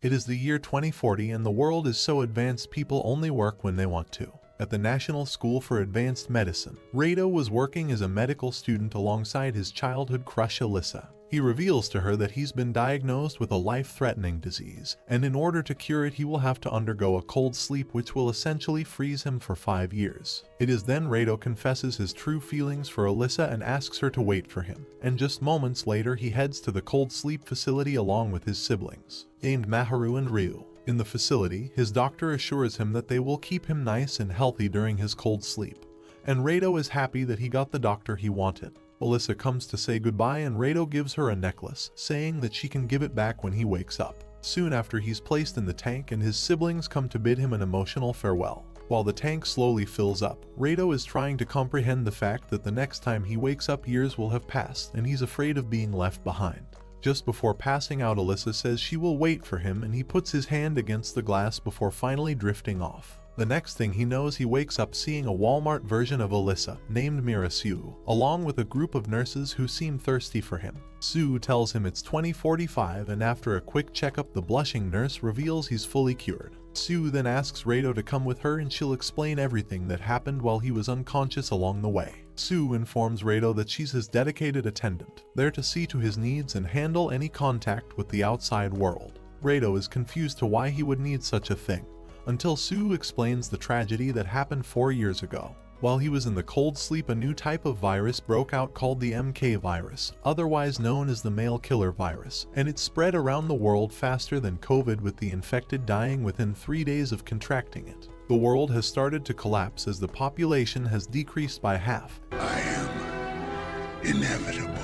It is the year 2040 and the world is so advanced people only work when they want to. At the National School for Advanced Medicine, Rado was working as a medical student alongside his childhood crush Alyssa. He reveals to her that he's been diagnosed with a life-threatening disease, and in order to cure it he will have to undergo a cold sleep which will essentially freeze him for 5 years. It is then Rado confesses his true feelings for Alyssa and asks her to wait for him, and just moments later he heads to the cold sleep facility along with his siblings, named Maharu and Ryu. In the facility, his doctor assures him that they will keep him nice and healthy during his cold sleep, and Rado is happy that he got the doctor he wanted. Alyssa comes to say goodbye and Rado gives her a necklace, saying that she can give it back when he wakes up. Soon after he's placed in the tank and his siblings come to bid him an emotional farewell. While the tank slowly fills up, Rado is trying to comprehend the fact that the next time he wakes up years will have passed and he's afraid of being left behind. Just before passing out, Alyssa says she will wait for him and he puts his hand against the glass before finally drifting off. The next thing he knows, he wakes up seeing a Walmart version of Alyssa, named Mira Sue, along with a group of nurses who seem thirsty for him. Sue tells him it's 2045 and after a quick checkup the blushing nurse reveals he's fully cured. Sue then asks Rado to come with her and she'll explain everything that happened while he was unconscious along the way. Sue informs Rado that she's his dedicated attendant, there to see to his needs and handle any contact with the outside world. Rado is confused to why he would need such a thing, until Sue explains the tragedy that happened 4 years ago. While he was in the cold sleep, a new type of virus broke out called the MK virus, otherwise known as the male killer virus, and it spread around the world faster than COVID, with the infected dying within 3 days of contracting it. The world has started to collapse as the population has decreased by half. I am inevitable.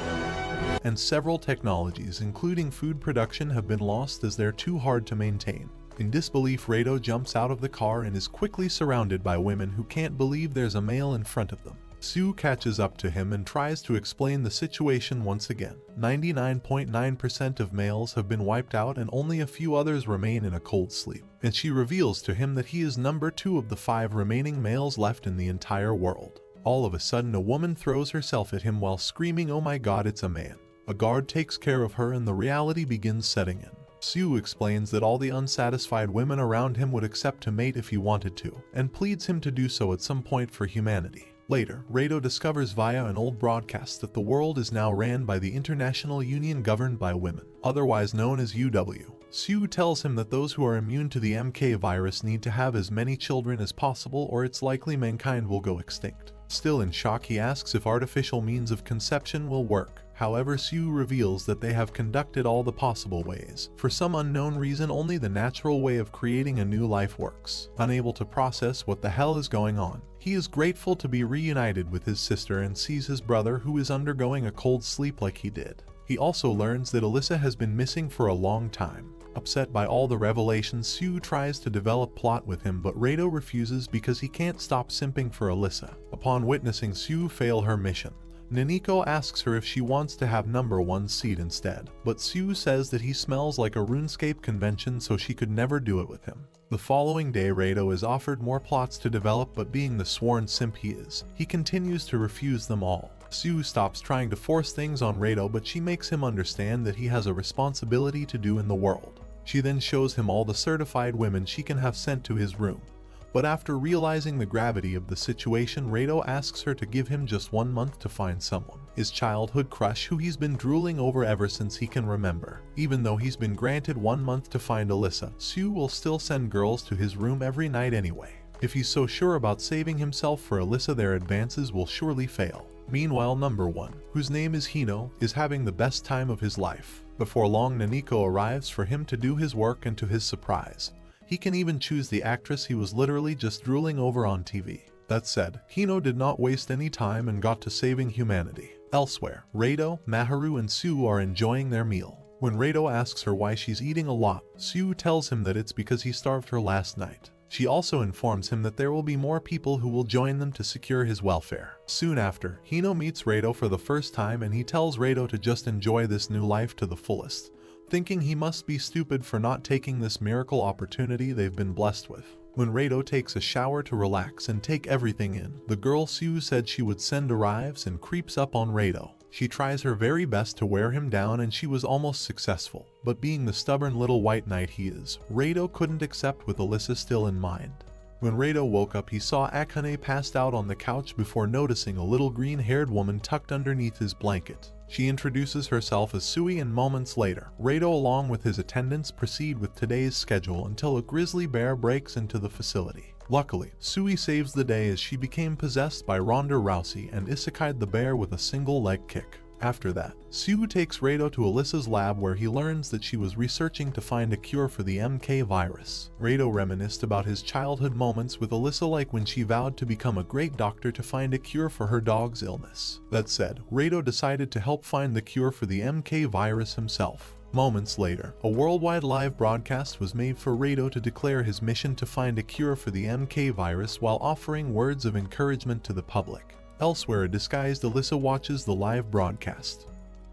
And several technologies, including food production, have been lost as they're too hard to maintain. In disbelief, Rado jumps out of the car and is quickly surrounded by women who can't believe there's a male in front of them. Sue catches up to him and tries to explain the situation once again. 99.9% of males have been wiped out and only a few others remain in a cold sleep. And she reveals to him that he is number 2 of the 5 remaining males left in the entire world. All of a sudden, a woman throws herself at him while screaming, "Oh my god, it's a man." A guard takes care of her and the reality begins setting in. Sue explains that all the unsatisfied women around him would accept to mate if he wanted to, and pleads him to do so at some point for humanity. Later, Rado discovers via an old broadcast that the world is now ran by the International Union Governed by Women, otherwise known as UW. Sue tells him that those who are immune to the MK virus need to have as many children as possible or it's likely mankind will go extinct. Still in shock, he asks if artificial means of conception will work. However, Sue reveals that they have conducted all the possible ways. For some unknown reason, only the natural way of creating a new life works. Unable to process what the hell is going on, he is grateful to be reunited with his sister and sees his brother who is undergoing a cold sleep like he did. He also learns that Alyssa has been missing for a long time. Upset by all the revelations, Sue tries to develop plot with him, but Rado refuses because he can't stop simping for Alyssa. Upon witnessing Sue fail her mission, Naniko asks her if she wants to have number 1 seat instead, but Sue says that he smells like a RuneScape convention, so she could never do it with him. The following day, Rado is offered more plots to develop, but being the sworn simp he is, he continues to refuse them all. Sue stops trying to force things on Rado, but she makes him understand that he has a responsibility to do in the world. She then shows him all the certified women she can have sent to his room. But after realizing the gravity of the situation, Rado asks her to give him just 1 month to find someone, his childhood crush who he's been drooling over ever since he can remember. Even though he's been granted 1 month to find Alyssa, Sue will still send girls to his room every night anyway. If he's so sure about saving himself for Alyssa, their advances will surely fail. Meanwhile, number 1, whose name is Hino, is having the best time of his life. Before long, Naniko arrives for him to do his work, and to his surprise, he can even choose the actress he was literally just drooling over on TV. That said, Hino did not waste any time and got to saving humanity. Elsewhere, Rado, Maharu, and Sue are enjoying their meal. When Rado asks her why she's eating a lot, Sue tells him that it's because he starved her last night. She also informs him that there will be more people who will join them to secure his welfare. Soon after, Hino meets Rado for the first time and he tells Rado to just enjoy this new life to the fullest, thinking he must be stupid for not taking this miracle opportunity they've been blessed with. When Rado takes a shower to relax and take everything in, the girl Sue said she would send arrives and creeps up on Rado. She tries her very best to wear him down and she was almost successful, but being the stubborn little white knight he is, Rado couldn't accept with Alyssa still in mind. When Rado woke up he saw Akane passed out on the couch before noticing a little green-haired woman tucked underneath his blanket. She introduces herself as Sui and moments later, Rado along with his attendants proceed with today's schedule until a grizzly bear breaks into the facility. Luckily, Sui saves the day as she became possessed by Ronda Rousey and isekai'd the bear with a single leg kick. After that, Sue takes Rado to Alyssa's lab where he learns that she was researching to find a cure for the MK virus. Rado reminisced about his childhood moments with Alyssa, like when she vowed to become a great doctor to find a cure for her dog's illness. That said, Rado decided to help find the cure for the MK virus himself. Moments later, a worldwide live broadcast was made for Rado to declare his mission to find a cure for the MK virus while offering words of encouragement to the public. Elsewhere, a disguised Alyssa watches the live broadcast.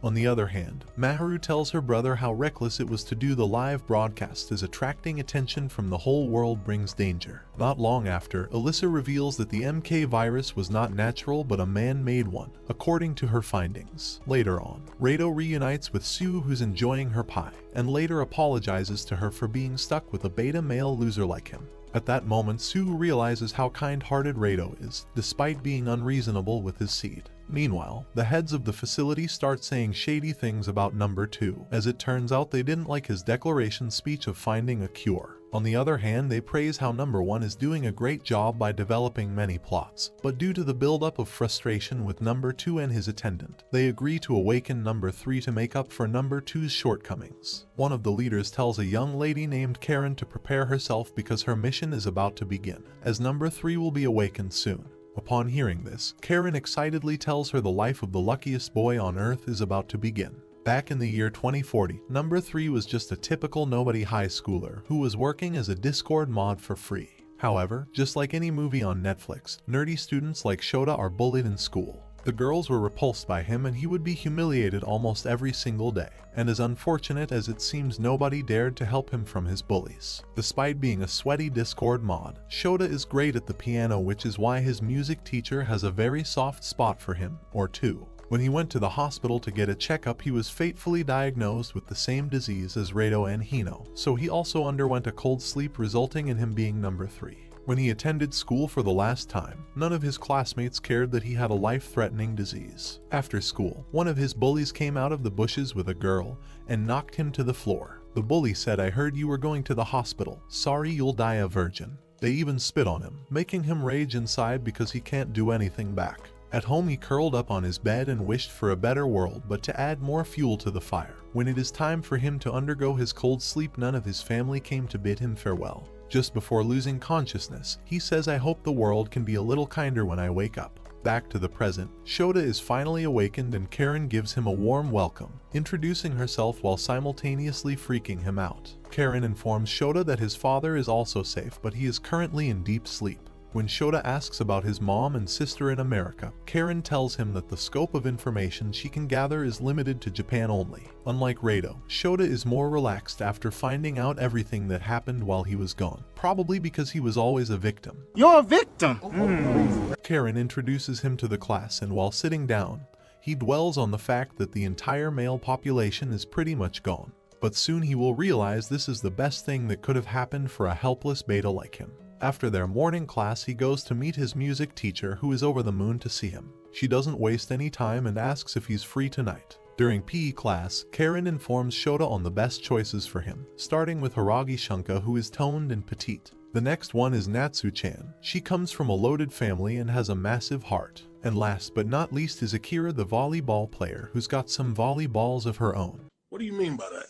On the other hand, Maharu tells her brother how reckless it was to do the live broadcast, as attracting attention from the whole world brings danger. Not long after, Alyssa reveals that the MK virus was not natural but a man-made one, according to her findings. Later on, Rado reunites with Sue, who's enjoying her pie, and later apologizes to her for being stuck with a beta male loser like him. At that moment, Sue realizes how kind-hearted Rado is, despite being unreasonable with his seed. Meanwhile, the heads of the facility start saying shady things about number 2, as it turns out they didn't like his declaration speech of finding a cure. On the other hand, they praise how number 1 is doing a great job by developing many plots, but due to the buildup of frustration with number 2 and his attendant, they agree to awaken number 3 to make up for number 2's shortcomings. One of the leaders tells a young lady named Karen to prepare herself because her mission is about to begin, as number 3 will be awakened soon. Upon hearing this, Karen excitedly tells her the life of the luckiest boy on Earth is about to begin. Back in the year 2040, number 3 was just a typical nobody high schooler who was working as a Discord mod for free. However, just like any movie on Netflix, nerdy students like Shota are bullied in school. The girls were repulsed by him and he would be humiliated almost every single day. And as unfortunate as it seems, nobody dared to help him from his bullies. Despite being a sweaty Discord mod, Shota is great at the piano, which is why his music teacher has a very soft spot for him, or two. When he went to the hospital to get a checkup, he was fatefully diagnosed with the same disease as Rado and Hino, so he also underwent a cold sleep, resulting in him being number 3. When he attended school for the last time, none of his classmates cared that he had a life-threatening disease. After school, one of his bullies came out of the bushes with a girl and knocked him to the floor. The bully said, "I heard you were going to the hospital. Sorry, you'll die a virgin." They even spit on him, making him rage inside because he can't do anything back. At home, he curled up on his bed and wished for a better world, but to add more fuel to the fire. When it is time for him to undergo his cold sleep, none of his family came to bid him farewell. Just before losing consciousness, he says, "I hope the world can be a little kinder when I wake up." Back to the present, Shota is finally awakened and Karen gives him a warm welcome, introducing herself while simultaneously freaking him out. Karen informs Shota that his father is also safe, but he is currently in deep sleep. When Shota asks about his mom and sister in America, Karen tells him that the scope of information she can gather is limited to Japan only. Unlike Rado, Shota is more relaxed after finding out everything that happened while he was gone, probably because he was always a victim. You're a victim! Karen introduces him to the class, and while sitting down, he dwells on the fact that the entire male population is pretty much gone. But soon he will realize this is the best thing that could have happened for a helpless beta like him. After their morning class, he goes to meet his music teacher, who is over the moon to see him. She doesn't waste any time and asks if he's free tonight. During PE class, Karen informs Shota on the best choices for him, starting with Hiragi Shunka, who is toned and petite. The next one is Natsu-chan. She comes from a loaded family and has a massive heart. And last but not least is Akira, the volleyball player, who's got some volleyballs of her own. What do you mean by that?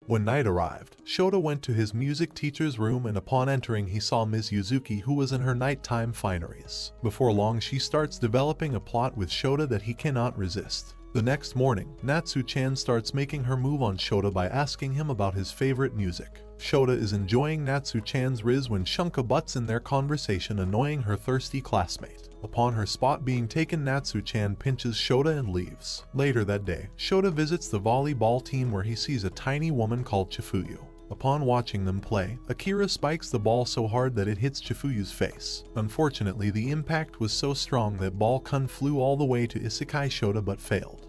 When night arrived, Shota went to his music teacher's room, and upon entering he saw Ms. Yuzuki, who was in her nighttime fineries. Before long, she starts developing a plot with Shota that he cannot resist. The next morning, Natsu-chan starts making her move on Shota by asking him about his favorite music. Shota is enjoying Natsu-chan's riz when Shunka butts in their conversation, annoying her thirsty classmate. Upon her spot being taken, Natsu-chan pinches Shota and leaves. Later that day, Shota visits the volleyball team where he sees a tiny woman called Chifuyu. Upon watching them play, Akira spikes the ball so hard that it hits Chifuyu's face. Unfortunately, the impact was so strong that ball-kun flew all the way to Isekai Shota but failed.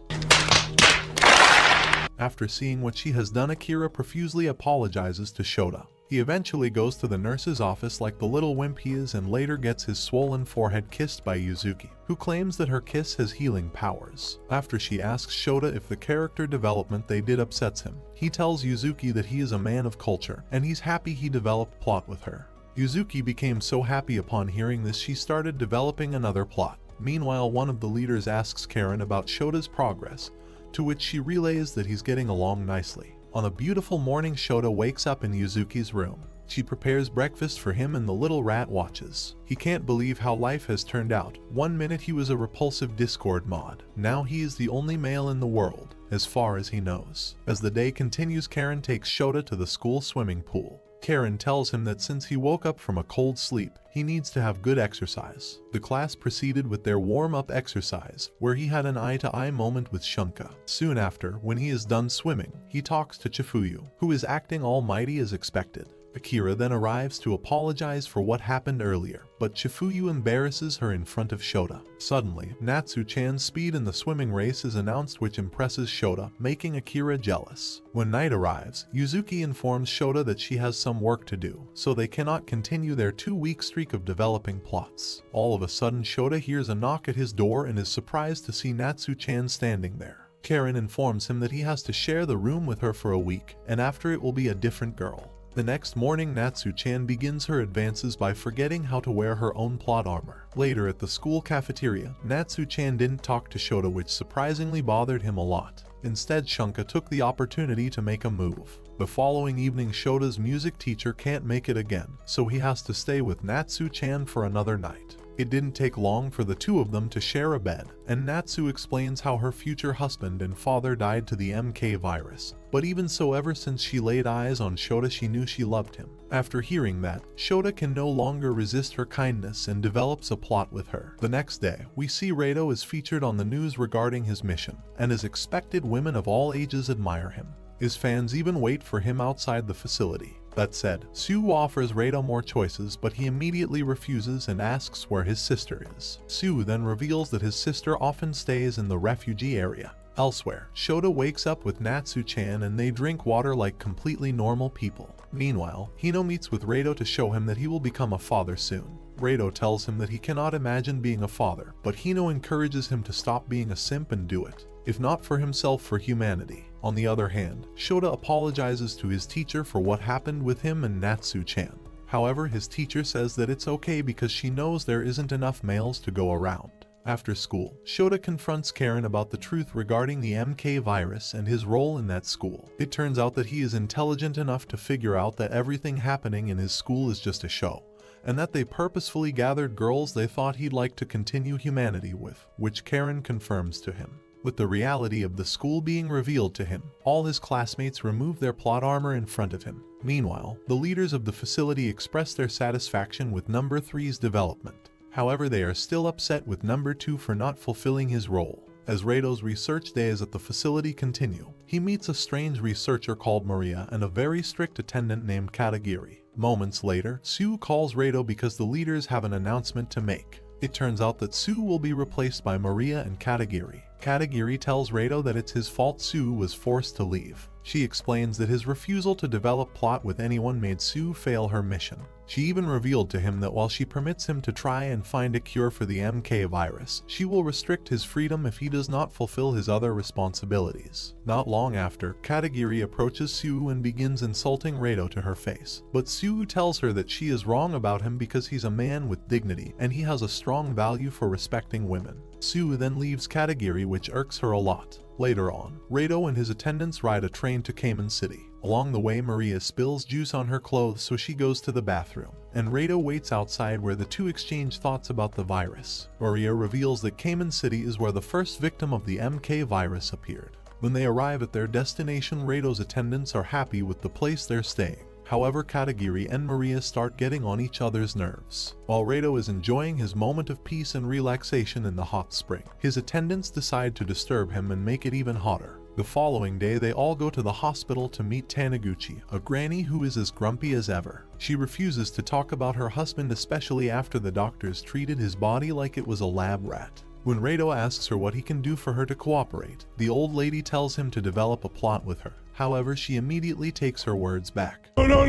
After seeing what she has done, Akira profusely apologizes to Shota. He eventually goes to the nurse's office like the little wimp he is and later gets his swollen forehead kissed by Yuzuki, who claims that her kiss has healing powers. After she asks Shota if the character development they did upsets him, he tells Yuzuki that he is a man of culture and he's happy he developed plot with her. Yuzuki became so happy upon hearing this she started developing another plot. Meanwhile, one of the leaders asks Karen about Shota's progress, to which she relays that he's getting along nicely. On a beautiful morning, Shota wakes up in Yuzuki's room. She prepares breakfast for him and the little rat watches. He can't believe how life has turned out. One minute he was a repulsive Discord mod. Now he is the only male in the world, as far as he knows. As the day continues, Karen takes Shota to the school swimming pool. Karen tells him that since he woke up from a cold sleep, he needs to have good exercise. The class proceeded with their warm-up exercise, where he had an eye-to-eye moment with Shunka. Soon after, when he is done swimming, he talks to Chifuyu, who is acting almighty as expected. Akira then arrives to apologize for what happened earlier, but Chifuyu embarrasses her in front of Shota. Suddenly, Natsu-chan's speed in the swimming race is announced, which impresses Shota, making Akira jealous. When night arrives, Yuzuki informs Shota that she has some work to do, so they cannot continue their 2-week streak of developing plots. All of a sudden, Shota hears a knock at his door and is surprised to see Natsu-chan standing there. Karen informs him that he has to share the room with her for a week, and after it will be a different girl. The next morning, Natsu-chan begins her advances by forgetting how to wear her own plot armor. Later at the school cafeteria, Natsu-chan didn't talk to Shota, which surprisingly bothered him a lot. Instead, Shunka took the opportunity to make a move. The following evening, Shota's music teacher can't make it again, so he has to stay with Natsu-chan for another night. It didn't take long for the two of them to share a bed, and Natsu explains how her future husband and father died to the MK virus. But even so, ever since she laid eyes on Shota, she knew she loved him. After hearing that, Shota can no longer resist her kindness and develops a plot with her. The next day, we see Reito is featured on the news regarding his mission, and as expected, women of all ages admire him. His fans even wait for him outside the facility. That said, Sue offers Reito more choices, but he immediately refuses and asks where his sister is. Sue then reveals that his sister often stays in the refugee area. Elsewhere, Shota wakes up with Natsu-chan and they drink water like completely normal people. Meanwhile, Hino meets with Reito to show him that he will become a father soon. Reito tells him that he cannot imagine being a father, but Hino encourages him to stop being a simp and do it. If not for himself, for humanity. On the other hand, Shota apologizes to his teacher for what happened with him and Natsu-chan. However, his teacher says that it's okay because she knows there isn't enough males to go around. After school, Shota confronts Karen about the truth regarding the MK virus and his role in that school. It turns out that he is intelligent enough to figure out that everything happening in his school is just a show, and that they purposefully gathered girls they thought he'd like to continue humanity with, which Karen confirms to him. With the reality of the school being revealed to him, all his classmates remove their plot armor in front of him. Meanwhile, the leaders of the facility express their satisfaction with number 3's development. However, they are still upset with number 2 for not fulfilling his role. As Reito's research days at the facility continue, he meets a strange researcher called Maria and a very strict attendant named Katagiri. Moments later, Sue calls Reito because the leaders have an announcement to make. It turns out that Sue will be replaced by Maria and Katagiri. Katagiri tells Reito that it's his fault Sue was forced to leave. She explains that his refusal to develop plot with anyone made Sue fail her mission. She even revealed to him that while she permits him to try and find a cure for the MK virus, she will restrict his freedom if he does not fulfill his other responsibilities. Not long after, Katagiri approaches Sue and begins insulting Reito to her face. But Sue tells her that she is wrong about him because he's a man with dignity and he has a strong value for respecting women. Sue then leaves Katagiri, which irks her a lot. Later on, Reito and his attendants ride a train to Cayman City. Along the way, Maria spills juice on her clothes, so she goes to the bathroom, and Reito waits outside where the two exchange thoughts about the virus. Maria reveals that Cayman City is where the first victim of the MK virus appeared. When they arrive at their destination, Reito's attendants are happy with the place they're staying. However, Katagiri and Maria start getting on each other's nerves. While Reito is enjoying his moment of peace and relaxation in the hot spring, his attendants decide to disturb him and make it even hotter. The following day, they all go to the hospital to meet Taniguchi, a granny who is as grumpy as ever. She refuses to talk about her husband, especially after the doctors treated his body like it was a lab rat. When Rado asks her what he can do for her to cooperate, the old lady tells him to develop a plot with her. However, she immediately takes her words back. No.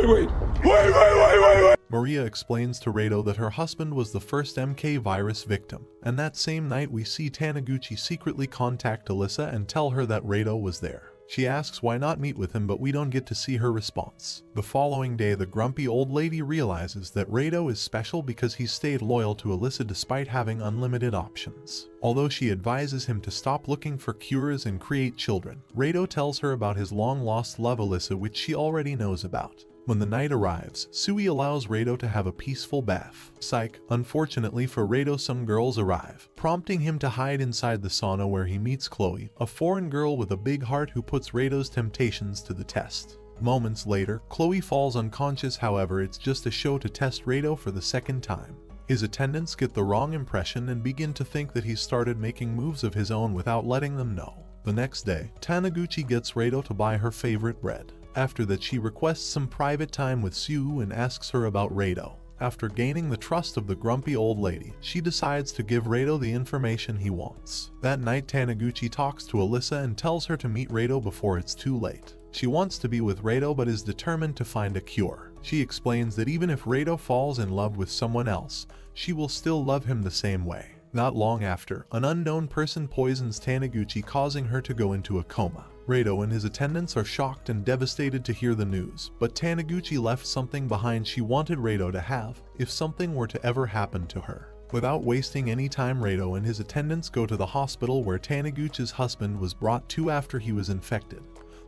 Wait. Maria explains to Rado that her husband was the first MK virus victim, and that same night we see Taniguchi secretly contact Alyssa and tell her that Rado was there. She asks why not meet with him, but we don't get to see her response. The following day, the grumpy old lady realizes that Rado is special because he stayed loyal to Alyssa despite having unlimited options. Although she advises him to stop looking for cures and create children, Rado tells her about his long-lost love Alyssa, which she already knows about. When the night arrives, Sui allows Rado to have a peaceful bath. Psych. Unfortunately for Rado, some girls arrive, prompting him to hide inside the sauna where he meets Chloe, a foreign girl with a big heart who puts Rado's temptations to the test. Moments later, Chloe falls unconscious. However, it's just a show to test Rado for the second time. His attendants get the wrong impression and begin to think that he started making moves of his own without letting them know. The next day, Taniguchi gets Rado to buy her favorite bread. After that, she requests some private time with Sue and asks her about Rado. After gaining the trust of the grumpy old lady, she decides to give Rado the information he wants. That night, Taniguchi talks to Alyssa and tells her to meet Rado before it's too late. She wants to be with Rado but is determined to find a cure. She explains that even if Rado falls in love with someone else, she will still love him the same way. Not long after, an unknown person poisons Taniguchi, causing her to go into a coma. Rado and his attendants are shocked and devastated to hear the news, but Taniguchi left something behind she wanted Rado to have if something were to ever happen to her. Without wasting any time, Rado and his attendants go to the hospital where Taniguchi's husband was brought to after he was infected,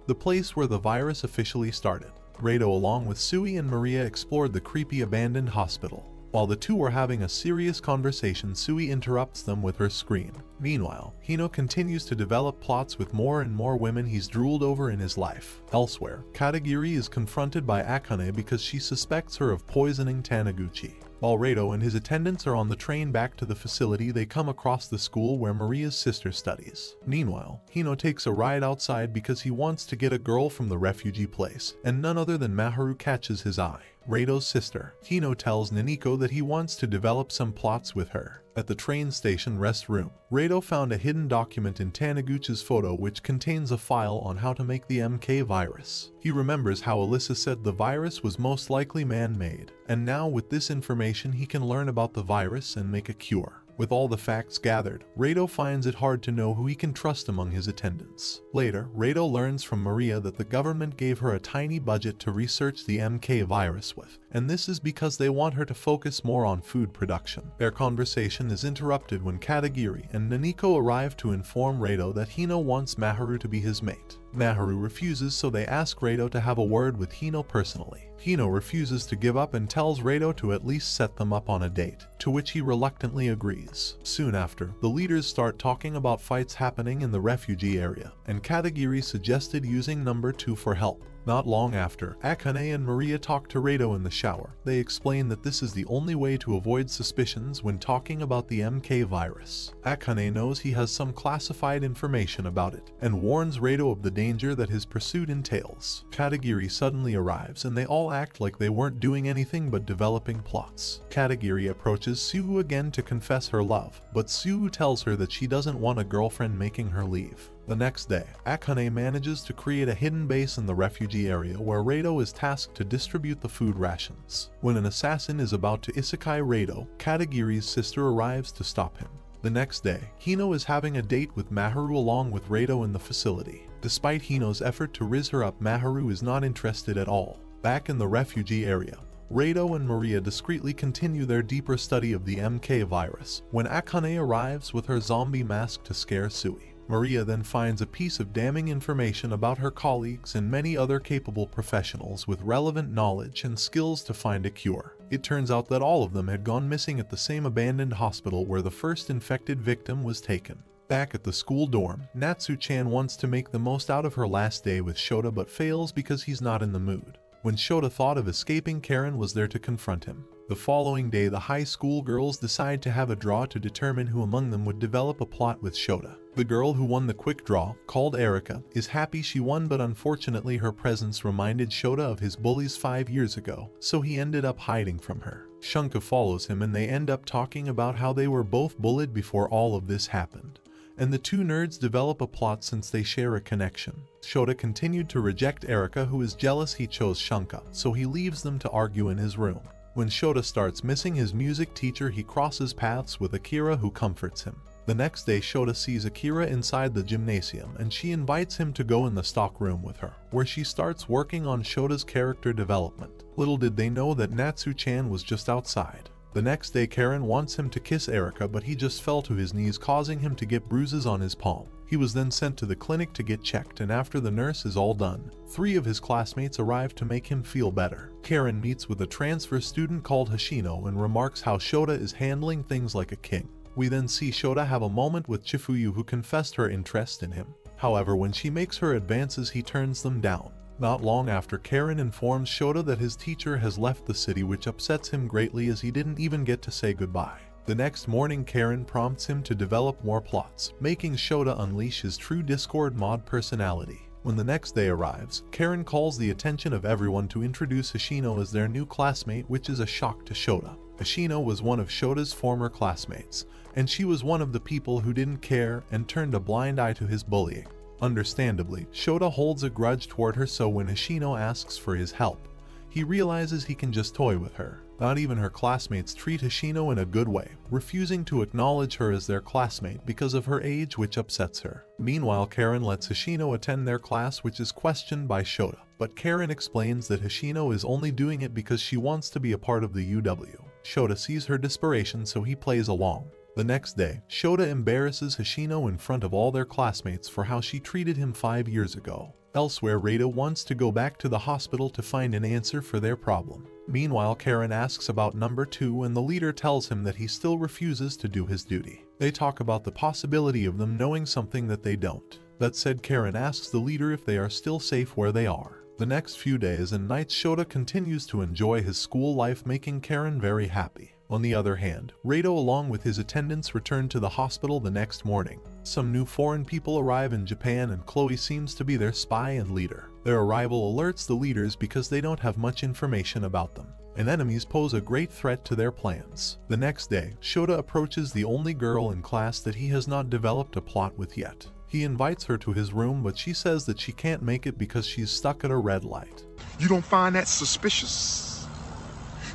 the place where the virus officially started. Rado, along with Sui and Maria, explored the creepy abandoned hospital. While the two were having a serious conversation, Sui interrupts them with her scream. Meanwhile, Hino continues to develop plots with more and more women he's drooled over in his life. Elsewhere, Katagiri is confronted by Akane because she suspects her of poisoning Taniguchi. While Rado and his attendants are on the train back to the facility, they come across the school where Maria's sister studies. Meanwhile, Hino takes a ride outside because he wants to get a girl from the refugee place, and none other than Maharu catches his eye. Rado's sister. Hino tells Naniko that he wants to develop some plots with her. At the train station restroom, Rado found a hidden document in Taniguchi's photo which contains a file on how to make the MK virus. He remembers how Alyssa said the virus was most likely man-made, and now with this information he can learn about the virus and make a cure. With all the facts gathered, Rado finds it hard to know who he can trust among his attendants. Later, Rado learns from Maria that the government gave her a tiny budget to research the MK virus with, and this is because they want her to focus more on food production. Their conversation is interrupted when Katagiri and Naniko arrive to inform Rado that Hino wants Maharu to be his mate. Maharu refuses, so they ask Rado to have a word with Hino personally. Hino refuses to give up and tells Rado to at least set them up on a date, to which he reluctantly agrees. Soon after, the leaders start talking about fights happening in the refugee area, and Katagiri suggested using number 2 for help. Not long after, Akane and Maria talk to Rado in the shower. They explain that this is the only way to avoid suspicions when talking about the MK virus. Akane knows he has some classified information about it, and warns Rado of the danger that his pursuit entails. Katagiri suddenly arrives, and they all act like they weren't doing anything but developing plots. Katagiri approaches Sue again to confess her love, but Sue tells her that she doesn't want a girlfriend making her leave. The next day, Akane manages to create a hidden base in the refugee area where Rado is tasked to distribute the food rations. When an assassin is about to isekai Rado, Katagiri's sister arrives to stop him. The next day, Hino is having a date with Maharu along with Rado in the facility. Despite Hino's effort to riz her up, Maharu is not interested at all. Back in the refugee area, Rado and Maria discreetly continue their deeper study of the MK virus when Akane arrives with her zombie mask to scare Sui. Maria then finds a piece of damning information about her colleagues and many other capable professionals with relevant knowledge and skills to find a cure. It turns out that all of them had gone missing at the same abandoned hospital where the first infected victim was taken. Back at the school dorm, Natsu-chan wants to make the most out of her last day with Shota but fails because he's not in the mood. When Shota thought of escaping, Karen was there to confront him. The following day, the high school girls decide to have a draw to determine who among them would develop a plot with Shota. The girl who won the quick draw, called Erica, is happy she won, but unfortunately her presence reminded Shota of his bullies 5 years ago, so he ended up hiding from her. Shunka follows him and they end up talking about how they were both bullied before all of this happened. And the two nerds develop a plot since they share a connection. Shota continued to reject Erica, who is jealous he chose Shunka, so he leaves them to argue in his room. When Shota starts missing his music teacher, he crosses paths with Akira, who comforts him. The next day, Shota sees Akira inside the gymnasium and she invites him to go in the stock room with her, where she starts working on Shota's character development. Little did they know that Natsu-chan was just outside. The next day, Karen wants him to kiss Erica, but he just fell to his knees, causing him to get bruises on his palm. He was then sent to the clinic to get checked, and after the nurse is all done, 3 of his classmates arrive to make him feel better. Karen meets with a transfer student called Hoshino and remarks how Shota is handling things like a king. We then see Shota have a moment with Chifuyu, who confessed her interest in him. However, when she makes her advances, he turns them down. Not long after, Karen informs Shota that his teacher has left the city, which upsets him greatly as he didn't even get to say goodbye. The next morning, Karen prompts him to develop more plots, making Shota unleash his true Discord mod personality. When the next day arrives, Karen calls the attention of everyone to introduce Hoshino as their new classmate, which is a shock to Shota. Hoshino was one of Shota's former classmates, and she was one of the people who didn't care and turned a blind eye to his bullying. Understandably, Shota holds a grudge toward her, so when Hoshino asks for his help, he realizes he can just toy with her. Not even her classmates treat Hoshino in a good way, refusing to acknowledge her as their classmate because of her age, which upsets her. Meanwhile, Karen lets Hoshino attend their class, which is questioned by Shota, but Karen explains that Hoshino is only doing it because she wants to be a part of the UW. Shota sees her desperation, so he plays along. The next day, Shota embarrasses Hoshino in front of all their classmates for how she treated him 5 years ago. Elsewhere, Rado wants to go back to the hospital to find an answer for their problem. Meanwhile, Karen asks about number 2 and the leader tells him that he still refuses to do his duty. They talk about the possibility of them knowing something that they don't. That said, Karen asks the leader if they are still safe where they are. The next few days and nights, Shota continues to enjoy his school life, making Karen very happy. On the other hand, Rado along with his attendants return to the hospital the next morning. Some new foreign people arrive in Japan and Chloe seems to be their spy and leader. Their arrival alerts the leaders because they don't have much information about them, and enemies pose a great threat to their plans. The next day, Shota approaches the only girl in class that he has not developed a plot with yet. He invites her to his room, but she says that she can't make it because she's stuck at a red light. You don't find that suspicious?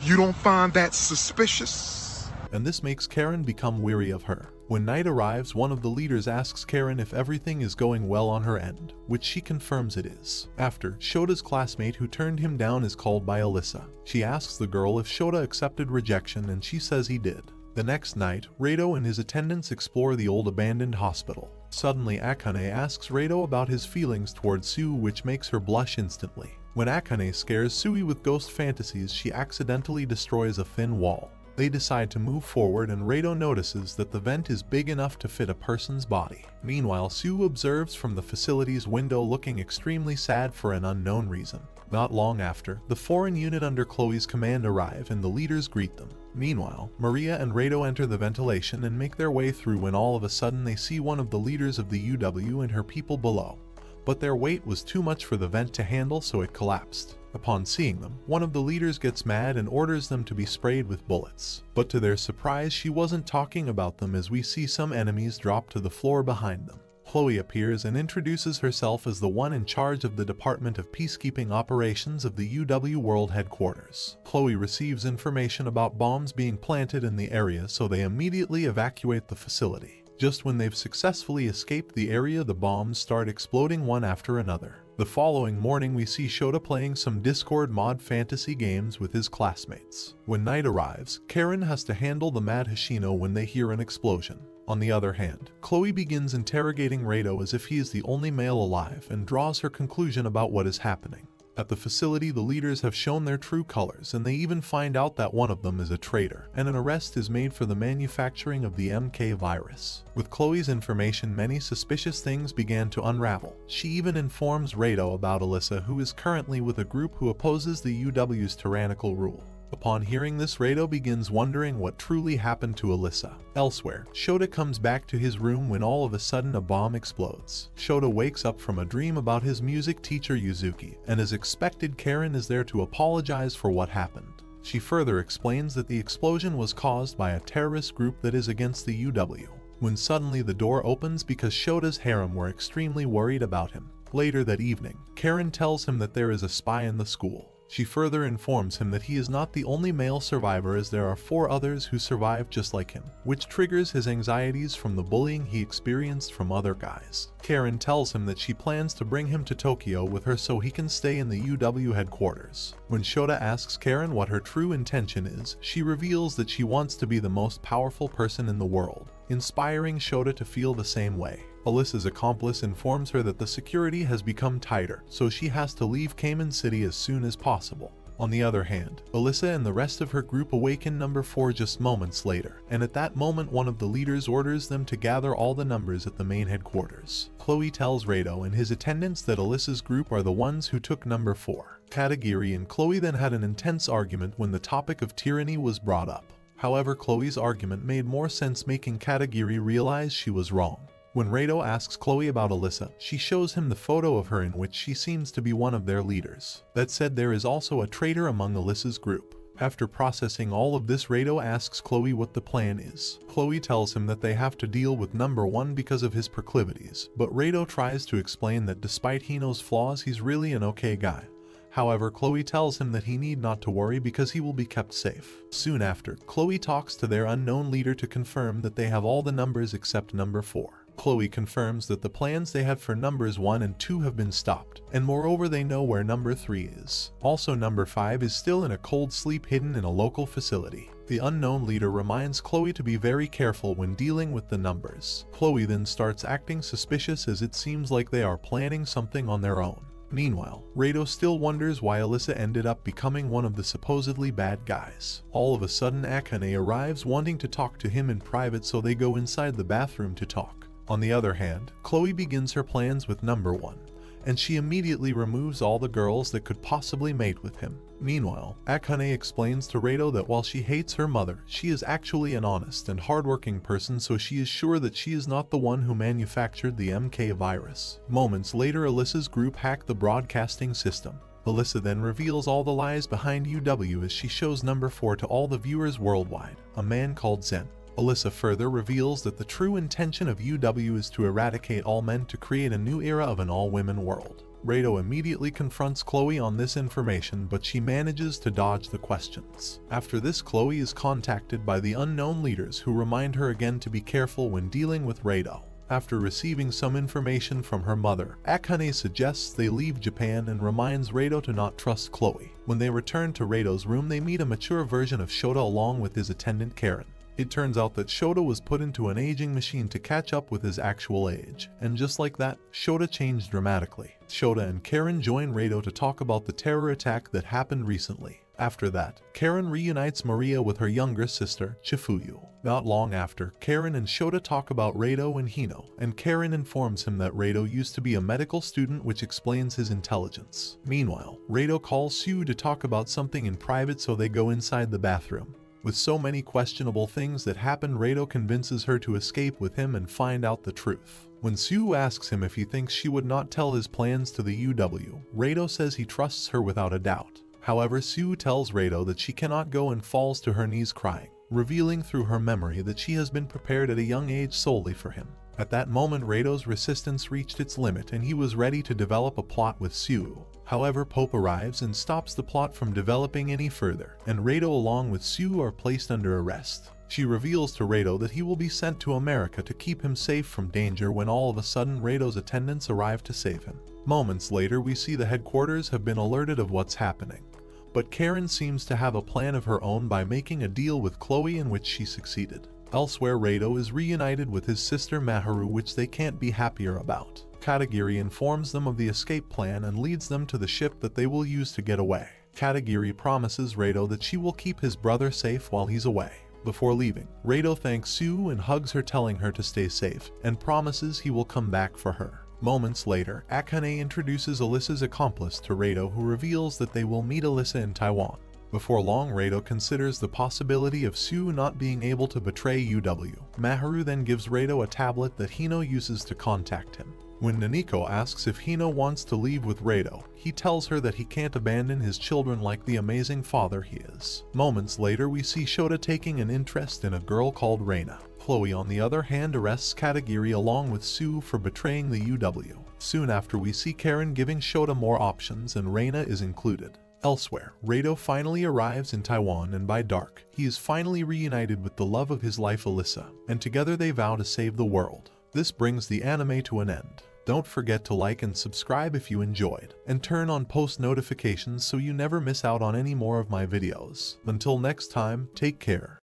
You don't find that suspicious? And this makes Karen become weary of her. When night arrives, one of the leaders asks Karen if everything is going well on her end, which she confirms it is. After, Shota's classmate who turned him down is called by Alyssa. She asks the girl if Shota accepted rejection and she says he did. The next night, Rado and his attendants explore the old abandoned hospital. Suddenly, Akane asks Rado about his feelings towards Sue, which makes her blush instantly. When Akane scares Sui with ghost fantasies, she accidentally destroys a thin wall. They decide to move forward and Rado notices that the vent is big enough to fit a person's body. Meanwhile, Sue observes from the facility's window, looking extremely sad for an unknown reason. Not long after, the foreign unit under Chloe's command arrive and the leaders greet them. Meanwhile, Maria and Rado enter the ventilation and make their way through when all of a sudden they see one of the leaders of the UW and her people below. But their weight was too much for the vent to handle, so it collapsed. Upon seeing them, one of the leaders gets mad and orders them to be sprayed with bullets. But to their surprise, she wasn't talking about them, as we see some enemies drop to the floor behind them. Chloe appears and introduces herself as the one in charge of the Department of Peacekeeping Operations of the UW World Headquarters. Chloe receives information about bombs being planted in the area, so they immediately evacuate the facility. Just when they've successfully escaped the area, the bombs start exploding one after another. The following morning, we see Shota playing some Discord mod fantasy games with his classmates. When night arrives, Karen has to handle the mad Hoshino when they hear an explosion. On the other hand, Chloe begins interrogating Rado as if he is the only male alive and draws her conclusion about what is happening. At the facility, the leaders have shown their true colors, and they even find out that one of them is a traitor, and an arrest is made for the manufacturing of the MK virus. With Chloe's information, many suspicious things began to unravel. She even informs Rado about Alyssa, who is currently with a group who opposes the UW's tyrannical rule. Upon hearing this, Rado begins wondering what truly happened to Alyssa. Elsewhere, Shota comes back to his room when all of a sudden a bomb explodes. Shota wakes up from a dream about his music teacher Yuzuki, and as expected, Karen is there to apologize for what happened. She further explains that the explosion was caused by a terrorist group that is against the UW, when suddenly the door opens because Shota's harem were extremely worried about him. Later that evening, Karen tells him that there is a spy in the school. She further informs him that he is not the only male survivor, as there are 4 others who survived just like him, which triggers his anxieties from the bullying he experienced from other guys. Karen tells him that she plans to bring him to Tokyo with her so he can stay in the UW headquarters. When Shota asks Karen what her true intention is, she reveals that she wants to be the most powerful person in the world, inspiring Shota to feel the same way. Alyssa's accomplice informs her that the security has become tighter, so she has to leave Cayman City as soon as possible. On the other hand, Alyssa and the rest of her group awaken number 4 just moments later, and at that moment one of the leaders orders them to gather all the numbers at the main headquarters. Chloe tells Rado and his attendants that Alyssa's group are the ones who took number 4. Katagiri and Chloe then had an intense argument when the topic of tyranny was brought up. However, Chloe's argument made more sense, making Katagiri realize she was wrong. When Rado asks Chloe about Alyssa, she shows him the photo of her in which she seems to be one of their leaders. That said, there is also a traitor among Alyssa's group. After processing all of this, Rado asks Chloe what the plan is. Chloe tells him that they have to deal with number 1 because of his proclivities, but Rado tries to explain that despite Hino's flaws, he's really an okay guy. However, Chloe tells him that he need not to worry because he will be kept safe. Soon after, Chloe talks to their unknown leader to confirm that they have all the numbers except number 4. Chloe confirms that the plans they had for numbers 1 and 2 have been stopped, and moreover they know where number 3 is. Also, number 5 is still in a cold sleep hidden in a local facility. The unknown leader reminds Chloe to be very careful when dealing with the numbers. Chloe then starts acting suspicious, as it seems like they are planning something on their own. Meanwhile, Rado still wonders why Alyssa ended up becoming one of the supposedly bad guys. All of a sudden, Akane arrives wanting to talk to him in private, so they go inside the bathroom to talk. On the other hand, Chloe begins her plans with number 1, and she immediately removes all the girls that could possibly mate with him. Meanwhile, Akane explains to Rado that while she hates her mother, she is actually an honest and hardworking person, so she is sure that she is not the one who manufactured the MK virus. Moments later, Alyssa's group hacked the broadcasting system. Alyssa then reveals all the lies behind UW as she shows number 4 to all the viewers worldwide, a man called Zen. Alyssa further reveals that the true intention of UW is to eradicate all men to create a new era of an all-women world. Rado immediately confronts Chloe on this information, but she manages to dodge the questions. After this, Chloe is contacted by the unknown leaders, who remind her again to be careful when dealing with Rado. After receiving some information from her mother, Akane suggests they leave Japan and reminds Rado to not trust Chloe. When they return to Rado's room, they meet a mature version of Shota along with his attendant Karen. It turns out that Shota was put into an aging machine to catch up with his actual age, and just like that, Shota changed dramatically. Shota and Karen join Rado to talk about the terror attack that happened recently. After that, Karen reunites Maria with her younger sister, Chifuyu. Not long after, Karen and Shota talk about Rado and Hino, and Karen informs him that Rado used to be a medical student, which explains his intelligence. Meanwhile, Rado calls Sue to talk about something in private, so they go inside the bathroom. With so many questionable things that happen, Rado convinces her to escape with him and find out the truth. When Sue asks him if he thinks she would not tell his plans to the UW, Rado says he trusts her without a doubt. However, Sue tells Rado that she cannot go and falls to her knees crying, revealing through her memory that she has been prepared at a young age solely for him. At that moment, Rado's resistance reached its limit and he was ready to develop a plot with Sue. However, Pope arrives and stops the plot from developing any further, and Rado along with Sue are placed under arrest. She reveals to Rado that he will be sent to America to keep him safe from danger, when all of a sudden Rado's attendants arrive to save him. Moments later, we see the headquarters have been alerted of what's happening. But Karen seems to have a plan of her own by making a deal with Chloe, in which she succeeded. Elsewhere, Rado is reunited with his sister Maharu, which they can't be happier about. Katagiri informs them of the escape plan and leads them to the ship that they will use to get away. Katagiri promises Rado that she will keep his brother safe while he's away. Before leaving, Rado thanks Sue and hugs her, telling her to stay safe, and promises he will come back for her. Moments later, Akane introduces Alyssa's accomplice to Rado, who reveals that they will meet Alyssa in Taiwan. Before long, Rado considers the possibility of Sue not being able to betray UW. Maharu then gives Rado a tablet that Hino uses to contact him. When Naniko asks if Hino wants to leave with Rado, he tells her that he can't abandon his children like the amazing father he is. Moments later, we see Shota taking an interest in a girl called Reina. Chloe, on the other hand, arrests Katagiri along with Sue for betraying the UW. Soon after, we see Karen giving Shota more options, and Reina is included. Elsewhere, Rado finally arrives in Taiwan, and by dark, he is finally reunited with the love of his life, Alyssa, and together they vow to save the world. This brings the anime to an end. Don't forget to like and subscribe if you enjoyed, and turn on post notifications so you never miss out on any more of my videos. Until next time, take care.